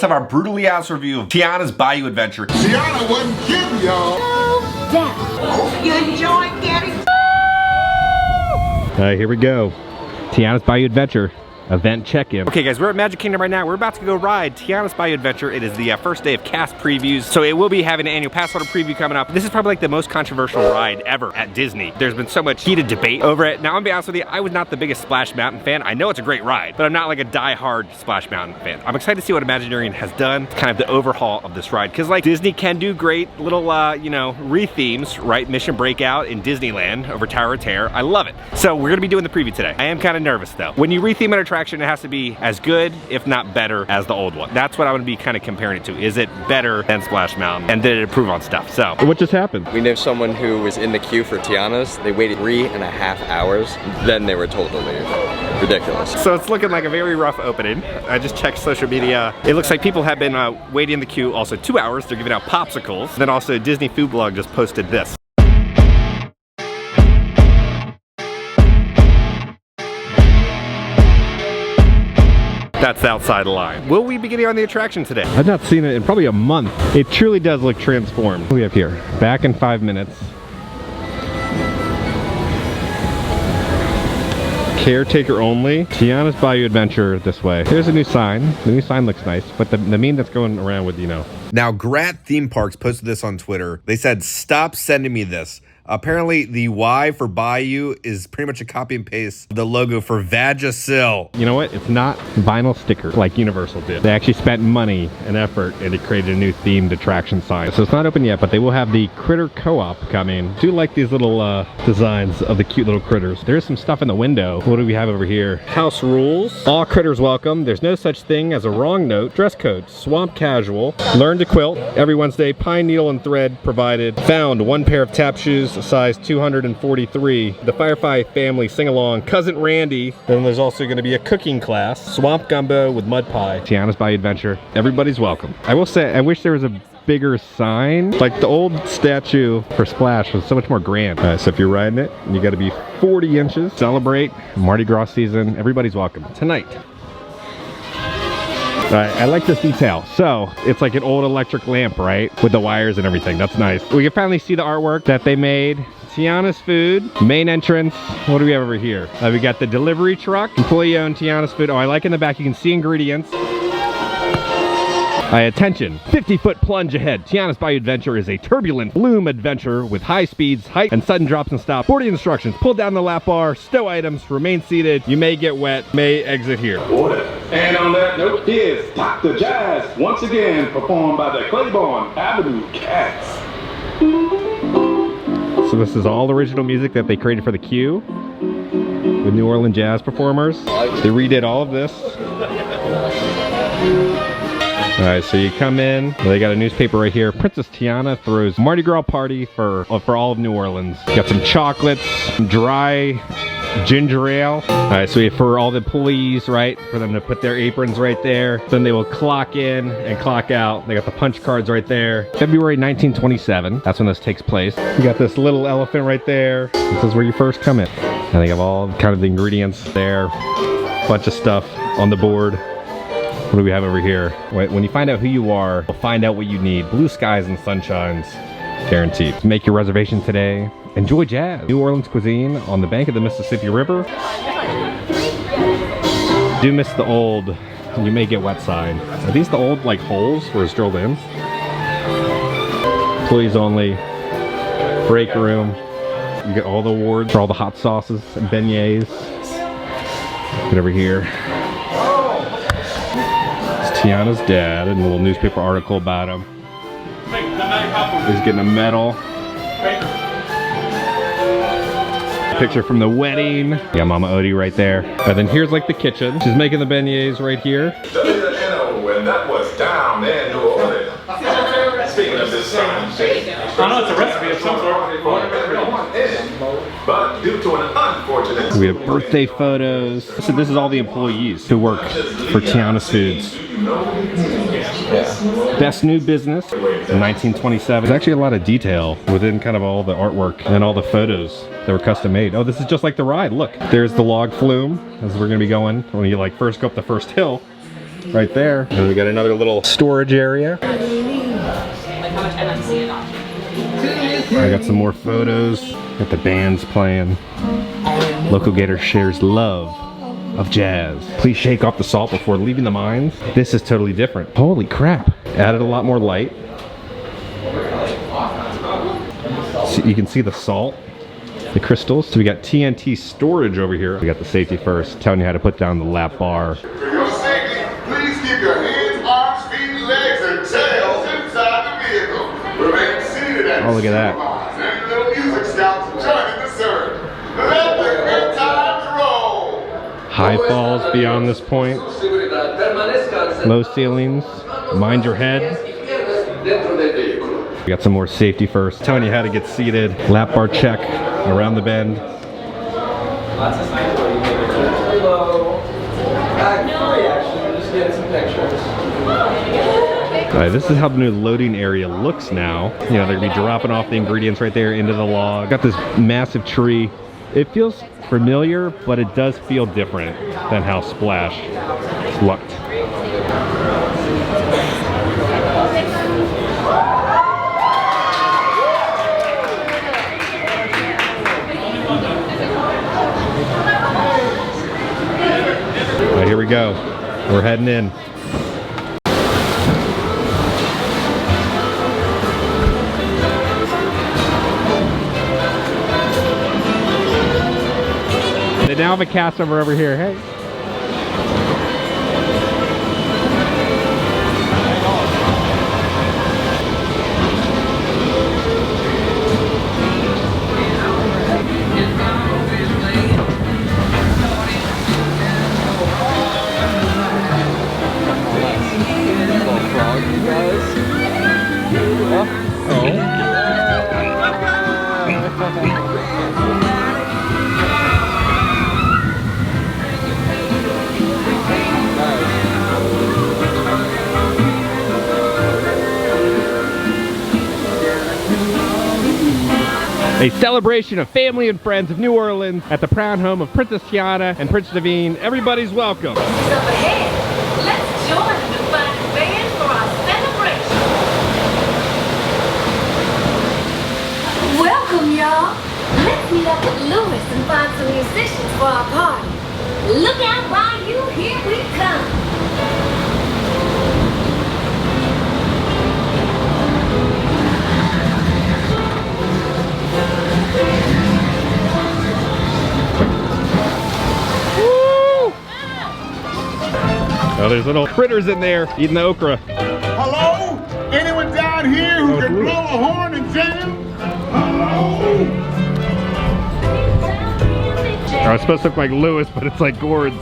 Let's have our brutally honest review of Tiana's Bayou Adventure. Tiana wasn't kidding, y'all. Hope you enjoyed getting. All right, here we go. Tiana's Bayou Adventure event check-in. Okay guys, we're at Magic Kingdom right now. We're about to go ride Tiana's Bayou Adventure. It is the first day of cast previews, so it will be having an annual pass holder preview coming up. This is probably like the most controversial ride ever at Disney. There's been so much heated debate over it. Now, I'm gonna be honest with you, I was not the biggest Splash Mountain fan. I know it's a great ride, but I'm not like a die-hard Splash Mountain fan. I'm excited to see what Imagineering has done, kind of the overhaul of this ride, because like Disney can do great little, you know, re-themes, right? Mission Breakout in Disneyland over Tower of Terror. I love it. So we're gonna be doing the preview today. I am kind of nervous though. When you re-theme an attraction, it has to be as good, if not better, as the old one. That's what I would be kind of comparing it to. Is it better than Splash Mountain? And did it improve on stuff? So, what just happened? We know someone who was in the queue for Tiana's. They waited 3.5 hours, then they were told to leave. Ridiculous. So it's looking like a very rough opening. I just checked social media. It looks like people have been waiting in the queue also 2 hours. They're giving out popsicles. Then also Disney Food Blog just posted this. That's the outside line. Will we be getting on the attraction today? I've not seen it in probably a month. It truly does look transformed. What do we have here? Back in 5 minutes. Caretaker only. Tiana's Bayou Adventure this way. There's a new sign. The new sign looks nice, but the meme that's going around with, you know. Now, Grant Theme Parks posted this on Twitter. They said, stop sending me this. Apparently, the Y for Bayou is pretty much a copy and paste of the logo for Vagisil. You know what? It's not vinyl sticker like Universal did. They actually spent money and effort and they created a new themed attraction sign. So it's not open yet, but they will have the Critter Co-op coming. I do like these little designs of the cute little critters. There's some stuff in the window. What do we have over here? House rules. All critters welcome. There's no such thing as a wrong note. Dress code. Swamp casual. Learn to quilt. Every Wednesday, pine needle and thread provided. Found 1 pair of tap shoes, size 243. The Firefly family sing-along, Cousin Randy. Then there's also going to be a cooking class, swamp gumbo with mud pie. Tiana's Bayou Adventure. Everybody's welcome. I will say, I wish there was a bigger sign. Like the old statue for Splash was so much more grand. So if you're riding it, you got to be 40 inches. Celebrate Mardi Gras season. Everybody's welcome. Tonight. I like this detail. So it's like an old electric lamp, right? With the wires and everything. That's nice. We can finally see the artwork that they made. Tiana's Food, main entrance. What do we have over here? We got the delivery truck, employee owned Tiana's Food. Oh, I like in the back, you can see ingredients. Attention, 50-foot plunge ahead. Tiana's Bayou Adventure is a turbulent bloom adventure with high speeds, height, and sudden drops and stops. Boarding instructions, pull down the lap bar, stow items, remain seated. You may get wet, may exit here. Order. And on that note is Pop the Jazz, once again performed by the Claiborne Avenue Cats. So this is all original music that they created for the queue with New Orleans jazz performers. They redid all of this. All right, so you come in, they got a newspaper right here. Princess Tiana throws Mardi Gras party for all of New Orleans. Got some chocolates, some dry ginger ale. All right, so for all the employees, right, for them to put their aprons right there. Then they will clock in and clock out. They got the punch cards right there. February 1927, that's when this takes place. You got this little elephant right there. This is where you first come in. And they have all kind of the ingredients there. Bunch of stuff on the board. What do we have over here? When you find out who you are, you'll find out what you need. Blue skies and sunshines, guaranteed. Make your reservation today. Enjoy jazz. New Orleans cuisine on the bank of the Mississippi River. Do miss the old, you may get wet sign. Are these the old like holes where it's drilled in? Employees only. Break room. You get all the awards for all the hot sauces and beignets. Get over here. Tiana's dad, and a little newspaper article about him. He's getting a medal. Picture from the wedding. Got Mama Odie right there. And then here's like the kitchen. She's making the beignets right here. And that was down there in New Orleans. Speaking of this sign, I know it's a recipe of some sort. but due to an unfortunate, we have birthday photos. So this is all the employees who work for Tiana's Foods. Best new business in 1927. There's actually a lot of detail within kind of all the artwork and all the photos that were custom made. Oh, this is just like the ride. Look, there's the log flume as we're gonna be going when you like first go up the first hill. right there. And we got another little storage area. I got some more photos. Got the bands playing. Local Gator shares love of jazz. Please shake off the salt before leaving the mines. This is totally different. Holy crap. Added a lot more light. So you can see the salt, the crystals. So we got TNT storage over here. We got the safety first, telling you how to put down the lap bar. For your safety, please keep your hands, arms, feet, legs, and tails inside the vehicle. Remain seated and Oh, look at that. And little music stops joining the surge. Let the good times roll. High falls beyond this point. Low ceilings. Mind your head. We got some more safety first. Telling you how to get seated. Lap bar check around the bend. Alright, this is how the new loading area looks now. You know, they're gonna be dropping off the ingredients right there into the log. Got this massive tree. It feels familiar, but it does feel different than how Splash looked. Alright, here we go. We're heading in. They now have a cast member over here. Hey. A celebration of family and friends of New Orleans at the proud home of Princess Tiana and Prince Devine. Everybody's welcome. Up ahead. Let's join the new fine band for our celebration. Welcome, y'all. Let's meet up with Louis and find some musicians for our party. Look out, Bayou, here we come. Oh, there's little critters in there eating the okra. Hello? Anyone down here who can blow a horn and jam? Hello? Oh, it's supposed to look like Lewis, but it's like gourds.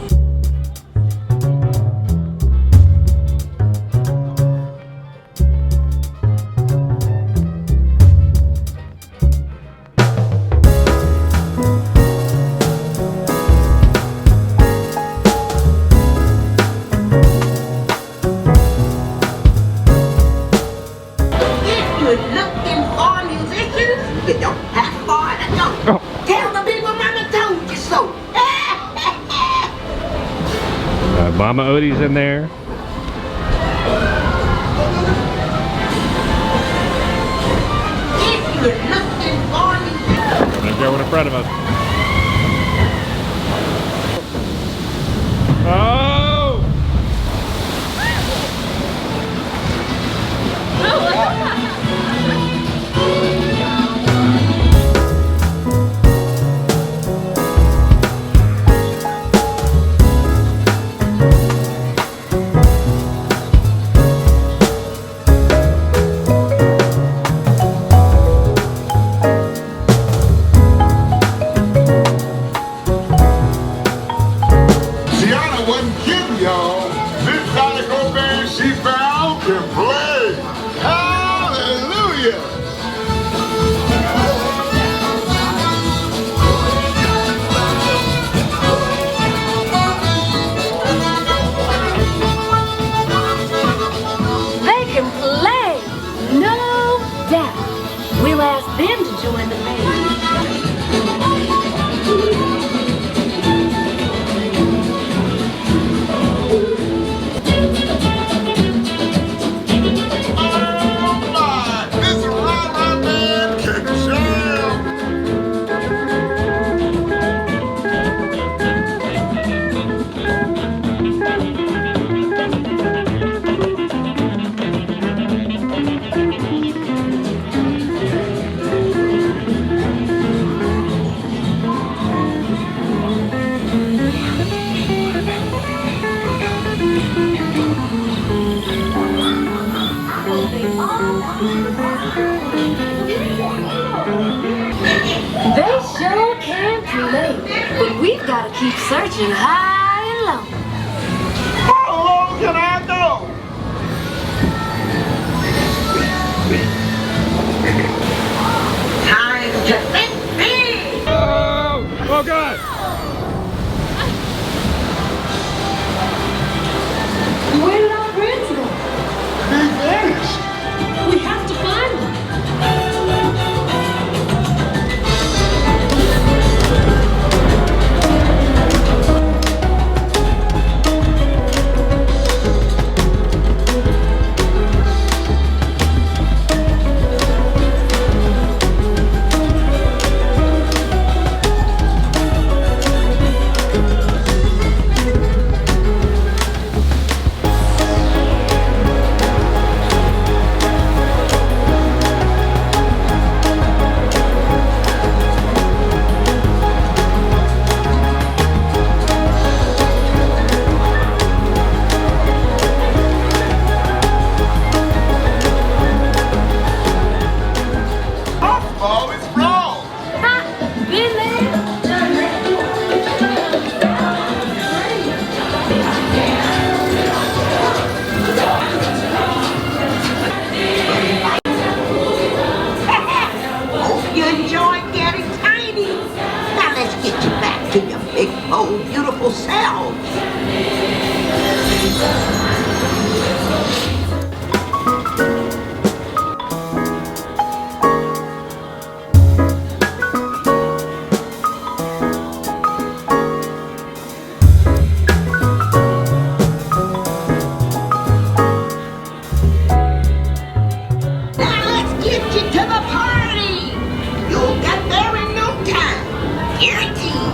Mama Odie's in there. There's going in front of us. Oh! They sure can play, but we've got to keep searching high and low. How long can I go? Time to think big! Oh God! Where did our friends go? They vanished. We have to find them. All is wrong. Been there, done Hope you enjoyed getting tiny. Now let's get you back to your big, bold, beautiful selves. Now let's get you to the party. You'll get there in no time. Guaranteed.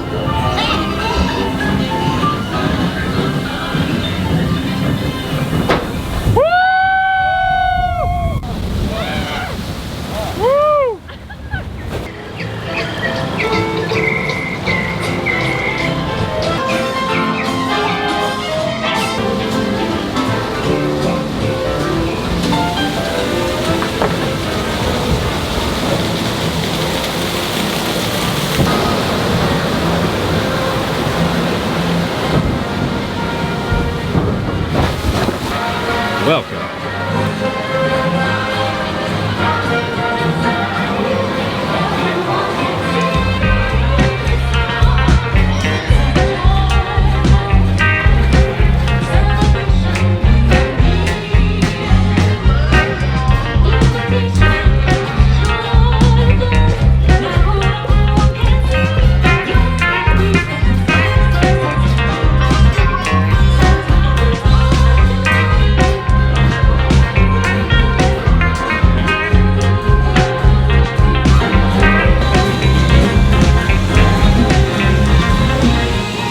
Welcome.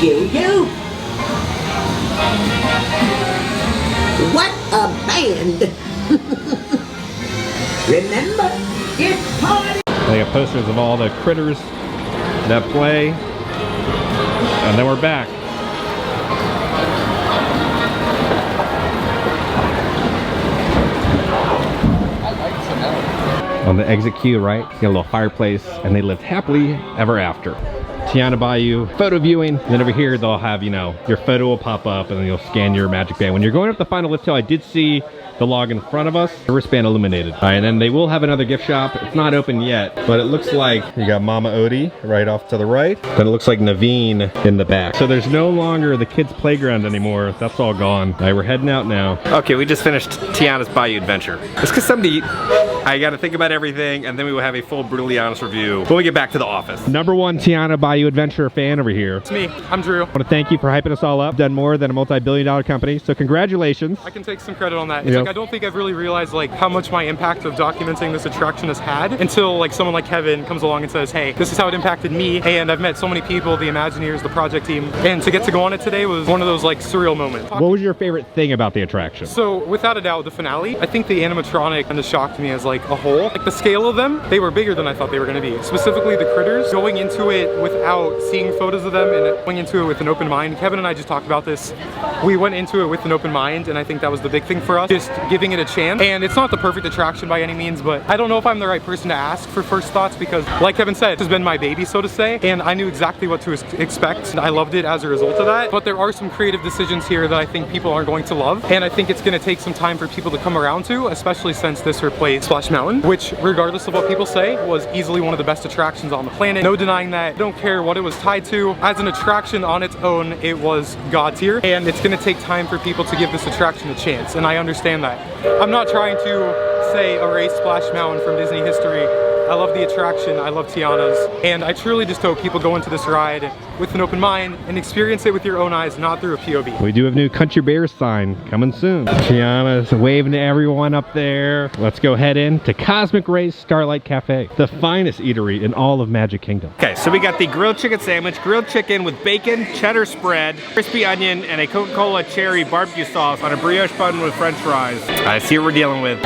You. What a band. Remember, it's party. They got posters of all the critters that play. And then we're back. On the exit queue, right? You got a little fireplace, and they lived happily ever after. Tiana Bayou photo viewing. Then over here, they'll have, you know, your photo will pop up, and then you'll scan your magic band. When you're going up the final lift hill, I did see the log in front of us, the wristband illuminated. All right, and then they will have another gift shop. It's not open yet, but it looks like you got Mama Odie right off to the right. Then it looks like Naveen in the back. So there's no longer the kids' playground anymore. That's all gone. All right, we're heading out now. Okay, we just finished Tiana's Bayou Adventure. Let's get something to eat. I gotta think about everything, and then we will have a full brutally honest review when we get back to the office. #1 Tiana Bayou Adventure fan over here. It's me. I'm Drew. I want to thank you for hyping us all up. Done more than a multi-billion-dollar company, so congratulations. I can take some credit on that. It's Yep. like I don't think I've really realized like how much my impact of documenting this attraction has had until like someone like Kevin comes along and says, hey, this is how it impacted me. And I've met so many people, the Imagineers, the project team, and to get to go on it today was one of those like surreal moments. What was your favorite thing about the attraction? So without a doubt, the finale, I think the animatronic kind of shocked me as like like a whole. Like the scale of them, they were bigger than I thought they were gonna be. Specifically the critters, going into it without seeing photos of them and going into it with an open mind. Kevin and I just talked about this. We went into it with an open mind, and I think that was the big thing for us, just giving it a chance. And it's not the perfect attraction by any means, but I don't know if I'm the right person to ask for first thoughts, because like Kevin said, this has been my baby, so to say, and I knew exactly what to expect, and I loved it as a result of that. But there are some creative decisions here that I think people aren't going to love, and I think it's going to take some time for people to come around to, especially since this replaced Splash Mountain, which, regardless of what people say, was easily one of the best attractions on the planet. No denying that. Don't care what it was tied to. As an attraction on its own, it was God tier, and it's going to take time for people to give this attraction a chance, and I understand that. I'm not trying to say erase Splash Mountain from Disney history. I love the attraction, I love Tiana's, and I truly just hope people go into this ride with an open mind and experience it with your own eyes, not through a POV. We do have new Country Bears sign coming soon. Tiana's waving to everyone up there. Let's go head in to Cosmic Rays Starlight Cafe, the finest eatery in all of Magic Kingdom. Okay, so we got the grilled chicken sandwich, grilled chicken with bacon, cheddar spread, crispy onion, and a Coca-Cola cherry barbecue sauce on a brioche bun with french fries. I see what we're dealing with.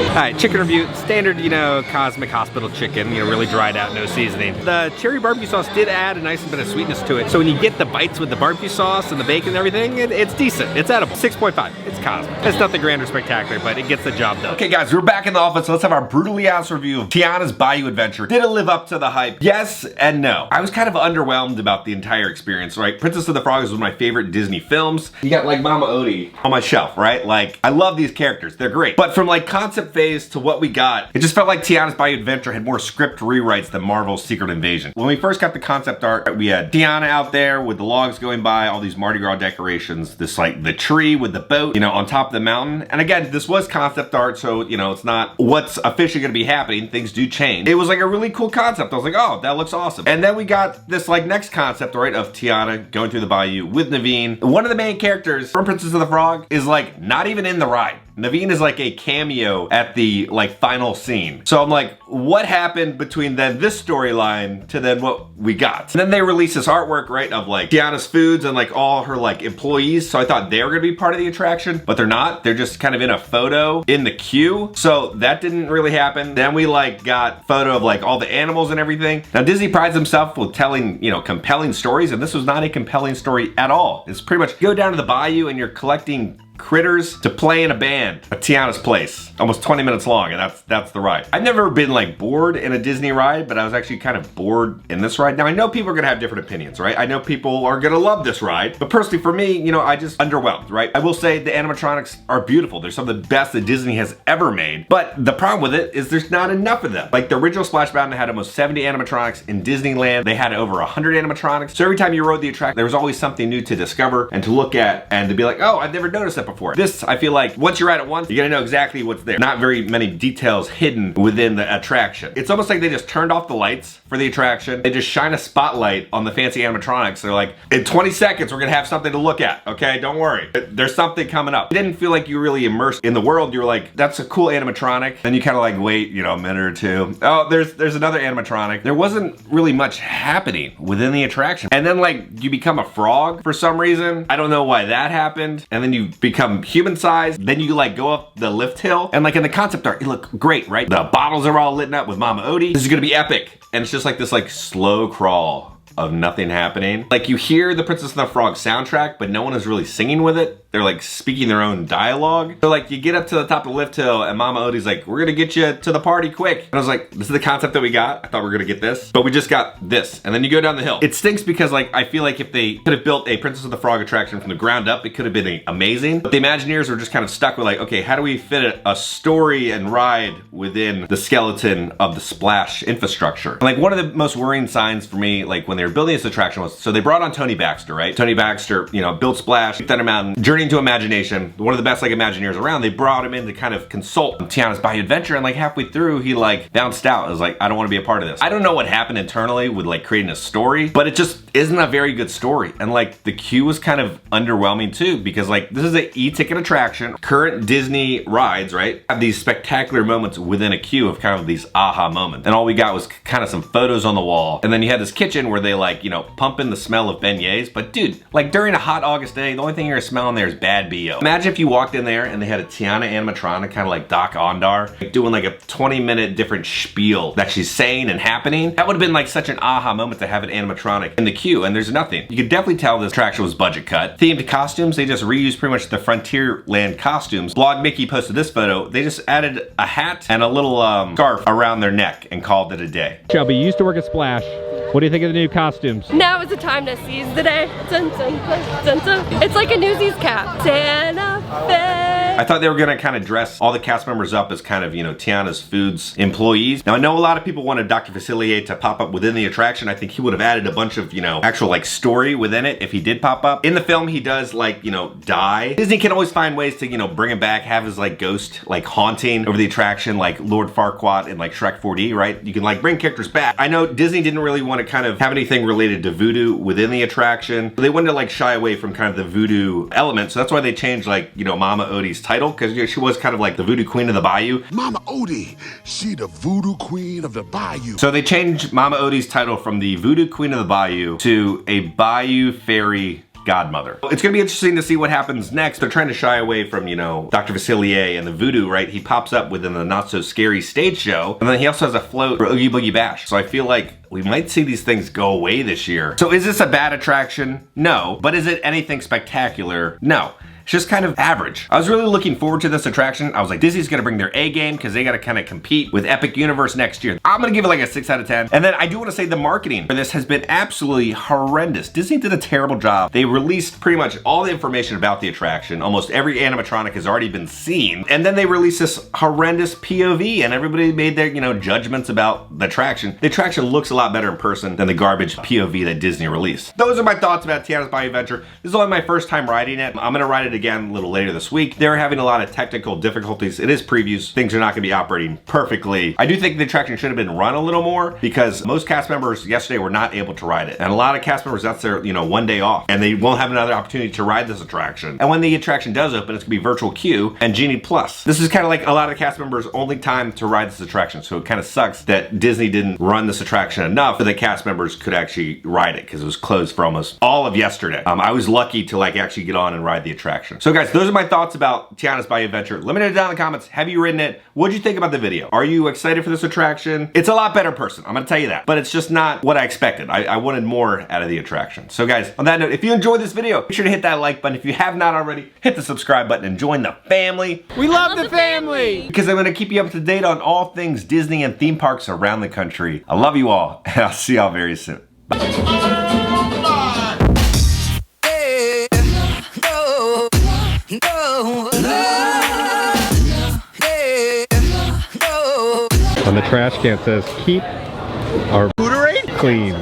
Alright, chicken review, standard, you know, Cosmic Hospital chicken, you know, really dried out, no seasoning. The cherry barbecue sauce did add a nice bit of sweetness to it, so when you get the bites with the barbecue sauce and the bacon and everything, it's decent. It's edible. 6.5. It's Cosmic. It's nothing grand or spectacular, but it gets the job done. Okay guys, we're back in the office, so let's have our brutally honest review of Tiana's Bayou Adventure. Did it live up to the hype? Yes and no. I was kind of underwhelmed about the entire experience, right? Princess of the Frog is one of my favorite Disney films. You got like Mama Odie on my shelf, right? Like, I love these characters. They're great. But from like concept phase to what we got, it just felt like Tiana's Bayou Adventure had more script rewrites than Marvel's Secret Invasion. When we first got the concept art, we had Tiana out there with the logs going by, all these Mardi Gras decorations, this like the tree with the boat, you know, on top of the mountain. And again, this was concept art, so, you know, it's not what's officially gonna be happening. Things do change. It was like a really cool concept. I was like, oh, that looks awesome. And then we got this like next concept, right, of Tiana going through the bayou with Naveen. One of the main characters from Princess of the Frog is like not even in the ride. Naveen is like a cameo at the like final scene. So I'm like, what happened between then this storyline to then what we got? And then they released this artwork, right, of like Tiana's foods and like all her like employees. So I thought they were gonna be part of the attraction, but they're not. They're just kind of in a photo in the queue. So that didn't really happen. Then we like got photo of like all the animals and everything. Now Disney prides himself with telling, you know, compelling stories, and this was not a compelling story at all. It's pretty much you go down to the bayou and you're collecting critters to play in a band at Tiana's place. Almost 20 minutes long, and that's the ride. I've never been like bored in a Disney ride, but I was actually kind of bored in this ride. Now I know people are gonna have different opinions, right? I know people are gonna love this ride, but personally for me, you know, I just underwhelmed, right? I will say the animatronics are beautiful. They're some of the best that Disney has ever made, but the problem with it is there's not enough of them. Like the original Splash Mountain had almost 70 animatronics. In Disneyland, they had over 100 animatronics. So every time you rode the attraction, there was always something new to discover and to look at and to be like, oh, I've never noticed that before. This, I feel like once you're at it once, you're gonna know exactly what's there. Not very many details hidden within the attraction. It's almost like they just turned off the lights for the attraction. They just shine a spotlight on the fancy animatronics. They're like, in 20 seconds, we're gonna have something to look at, okay? Don't worry. There's something coming up. It didn't feel like you were really immersed in the world. You were like, that's a cool animatronic. Then you kind of like wait, you know, a minute or two. Oh, there's another animatronic. There wasn't really much happening within the attraction. And then like you become a frog for some reason. I don't know why that happened. And then you become human size. Then you like go up the lift hill, and like in the concept art, it looked great, right? The bottles are all lit up with Mama Odie. This is gonna be epic. And it's just like this like slow crawl of nothing happening. Like you hear the Princess and the Frog soundtrack, but no one is really singing with it. They're like speaking their own dialogue. So like you get up to the top of the lift hill and Mama Odie's like, we're gonna get you to the party quick. And I was like, this is the concept that we got. I thought we were gonna get this, but we just got this. And then you go down the hill. It stinks because like, I feel like if they could have built a Princess of the Frog attraction from the ground up, it could have been amazing. But the Imagineers were just kind of stuck with like, okay, how do we fit a story and ride within the skeleton of the Splash infrastructure? And like one of the most worrying signs for me, like when they were building this attraction was, so they brought on Tony Baxter, right? Tony Baxter, you know, built Splash, Thunder Mountain, Journey into Imagination, one of the best like Imagineers around. They brought him in to kind of consult Tiana's Bayou Adventure, and like halfway through, he like bounced out. I was like, I don't want to be a part of this. I don't know what happened internally with like creating a story, but it just isn't a very good story. And like the queue was kind of underwhelming too, because like this is an e-ticket attraction. Current Disney rides, right, have these spectacular moments within a queue of kind of these aha moments. And all we got was kind of some photos on the wall. And then you had this kitchen where they like, you know, pump in the smell of beignets. But dude, like during a hot August day, the only thing you're gonna smell in there is is bad BO. Imagine if you walked in there and they had a Tiana animatronic, kind of like Doc Ondar, like doing like a 20-minute different spiel that she's saying and happening. That would have been like such an aha moment to have an animatronic in the queue, and there's nothing. You could definitely tell this attraction was budget cut. Themed costumes, they just reused pretty much the Frontierland costumes. Blog Mickey posted this photo. They just added a hat and a little scarf around their neck and called it a day. Shelby, you used to work at Splash. What do you think of the new costumes? Now is the time to seize the day. Dun, dun, dun, dun, dun. It's like a Newsies cap. Santa Fe. I thought they were gonna kind of dress all the cast members up as kind of, you know, Tiana's Foods employees. Now I know a lot of people wanted Dr. Facilier to pop up within the attraction. I think he would have added a bunch of, you know, actual like story within it if he did pop up. In the film, he does like, you know, die. Disney can always find ways to, you know, bring him back, have his like ghost like haunting over the attraction, like Lord Farquaad in like Shrek 4D, right? You can like bring characters back. I know Disney didn't really want to kind of have anything related to voodoo within the attraction. They wanted to like shy away from kind of the voodoo element. So that's why they changed like, you know, Mama Odie's title, because you know, she was kind of like the voodoo queen of the bayou. Mama Odie, she the voodoo queen of the bayou. So they changed Mama Odie's title from the voodoo queen of the bayou to a bayou fairy godmother. It's gonna be interesting to see what happens next. They're trying to shy away from, you know, Dr. Facilier and the voodoo, right? He pops up within the Not So Scary stage show, and then he also has a float for Oogie Boogie Bash. So I feel like we might see these things go away this year. So is this a bad attraction? No. But is it anything spectacular? No. It's just kind of average. I was really looking forward to this attraction. I was like, Disney's gonna bring their A game because they gotta kind of compete with Epic Universe next year. I'm gonna give it like a 6 out of 10. And then I do wanna say the marketing for this has been absolutely horrendous. Disney did a terrible job. They released pretty much all the information about the attraction. Almost every animatronic has already been seen. And then they released this horrendous POV and everybody made their, you know, judgments about the attraction. The attraction looks a lot better in person than the garbage POV that Disney released. Those are my thoughts about Tiana's Bayou Adventure. This is only my first time riding it. I'm gonna ride it again a little later this week. They're having a lot of technical difficulties. It is previews. Things are not gonna be operating perfectly. I do think the attraction should have been run a little more because most cast members yesterday were not able to ride it. And a lot of cast members, that's their, you know, one day off and they won't have another opportunity to ride this attraction. And when the attraction does open, it's gonna be virtual queue and Genie Plus. This is kind of like a lot of cast members' only time to ride this attraction. So it kind of sucks that Disney didn't run this attraction enough so that cast members could actually ride it because it was closed for almost all of yesterday. I was lucky to like actually get on and ride the attraction. So guys, those are my thoughts about Tiana's Bayou Adventure. Let me know down in the comments. Have you ridden it? What'd you think about the video? Are you excited for this attraction? It's a lot better person, I'm gonna tell you that. But it's just not what I expected. I wanted more out of the attraction. So guys, on that note, if you enjoyed this video, make sure to hit that like button. If you have not already, hit the subscribe button and join the family. We love the family. Because I'm gonna keep you up to date on all things Disney and theme parks around the country. I love you all, and I'll see y'all very soon. On the trash can it says, keep our clean.